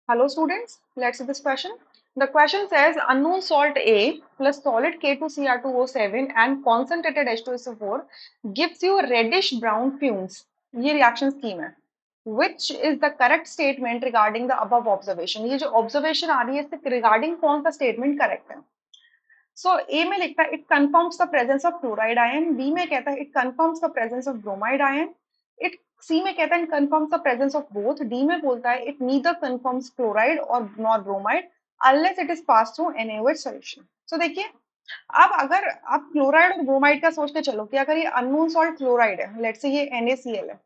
Hello students, let's see this question. The question says unknown salt A plus solid K2Cr2O7 and concentrated H2SO4 gives you reddish brown fumes. ये reaction scheme है. Which is the correct statement regarding the above observation? ये जो observation आ रही है इससे regarding कौन सा statement correct है? So A में लिखता है it confirms the presence of chloride ion. B में कहता है it confirms the presence of bromide ion. It C में कहता है it confirms the presence of both. D में बोलता है it neither confirms chloride or nor bromide unless it is passed through NaOH solution. So देखिए अब अगर आप क्लोराइड और ब्रोमाइड का सोच के चलो कि अगर ये अननोन सॉल्ट क्लोराइड है, लेट्स से ये NaCl है,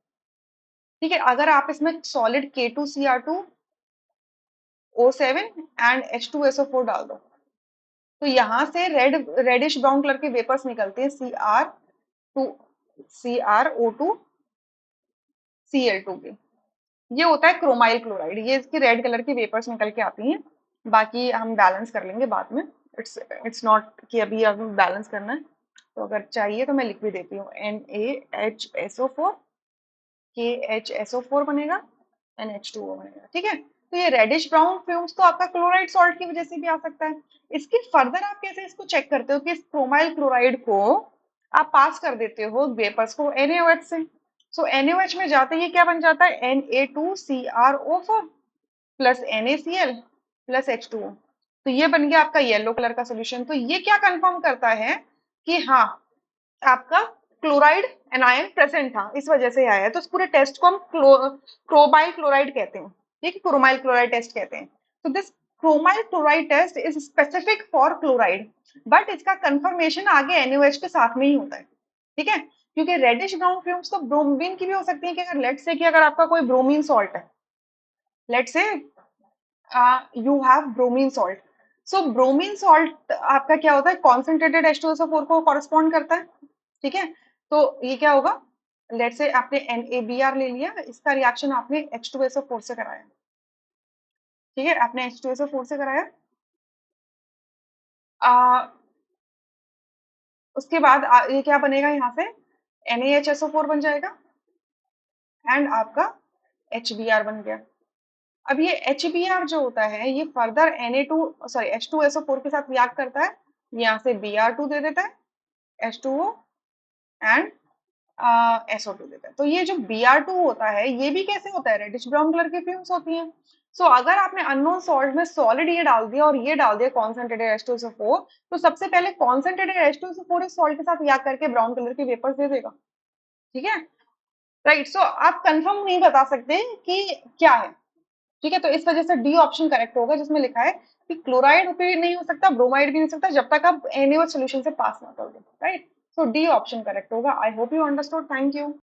ठीक है, अगर आप इसमें सॉलिड K2Cr2O7 एंड H2SO4 डाल दो तो यहाँ से रेडिश ब्राउन कलर के वेपर्स निकलते हैं CrO2 के। ये होता है क्रोमाइल क्लोराइड, ये इसकी रेड कलर की वेपर्स निकल के आती हैं। बाकी हम बैलेंस कर लेंगे बाद में, इट्स नॉट कि अभी हमें बैलेंस करना है, तो अगर चाहिए तो मैं लिख भी देती हूँ NaHSO4 KHSO4 बनेगा NH2O बनेगा, ठीक है। तो ये रेडिश ब्राउन फ्यूम्स तो आपका क्लोराइड सॉल्ट की वजह से भी आ सकता है। इसकी फर्दर आप कैसे इसको चेक करते हो कि इस क्रोमाइल क्लोराइड को आप पास कर देते हो वेपर्स को NaOH से। सो NaOH में जाते ही क्या बन जाता है Na2CrO4 plus NaCl plus H2O। तो ये बन गया आपका येलो कलर का सोल्यूशन। तो ये क्या कंफर्म करता है कि हाँ आपका क्लोराइड एनायन प्रेजेंट था, इस वजह से आया है। तो इस पूरे टेस्ट को हम क्रोमाइल क्लोराइड कहते हैं, ठीक है, क्रोमाइल क्लोराइड टेस्ट कहते हैं। तो this chromyl chloride test is specific for chloride, but इसका कंफर्मेशन आगे NaOH के साथ में ही होता है, ठीक है। क्योंकि रेडिश ब्राउन फ्यूम्स तो ब्रोमीन की भी हो सकती है कि अगर लेट्स से कि अगर आपका कोई ब्रोमीन सॉल्ट है, let's say you have bromine salt. So bromine salt आपका क्या होता है, कॉन्सेंट्रेटेड H2SO4 को कॉरेस्पॉन्ड करता है, ठीक है। तो ये क्या होगा, लेट्स से आपने NaBr ले लिया, इसका रिएक्शन आपने H2SO4 से कराया, ठीक है, आपने H2SO4 से कराया। उसके बाद ये क्या बनेगा, यहाँ से NaHSO4 बन जाएगा एंड आपका HBr बन गया। अब ये HBr जो होता है ये फर्दर H2SO4 के साथ रिएक्ट करता है, यहाँ से Br2 दे देता है H2O एंड SO2 देता है। तो ये जो Br2 होता है ये भी कैसे होता है, रेडिश ब्राउन कलर की फ्यूम्स होती हैं। सो अगर आपने अननोन सॉल्ट में सॉलिड ये डाल दिया और ये डाल दिया कॉन्सेंट्रेटेड H2SO4, तो सबसे पहले कॉन्सेंट्रेटेड H2SO4 इस सॉल्ट के साथ रिएक्ट करके ब्राउन कलर के वेपर्स दे देगा, ठीक है, राइट। सो आप कंफर्म नहीं बता सकते कि क्या है, ठीक है। तो इस वजह से डी ऑप्शन करेक्ट होगा, जिसमें लिखा है कि क्लोराइड भी नहीं हो सकता, ब्रोमाइड भी नहीं हो सकता जब तक आप NaOH सोल्यूशन से पास ना कर दो, राइट। सो डी ऑप्शन करेक्ट होगा। I hope you understood, thank you.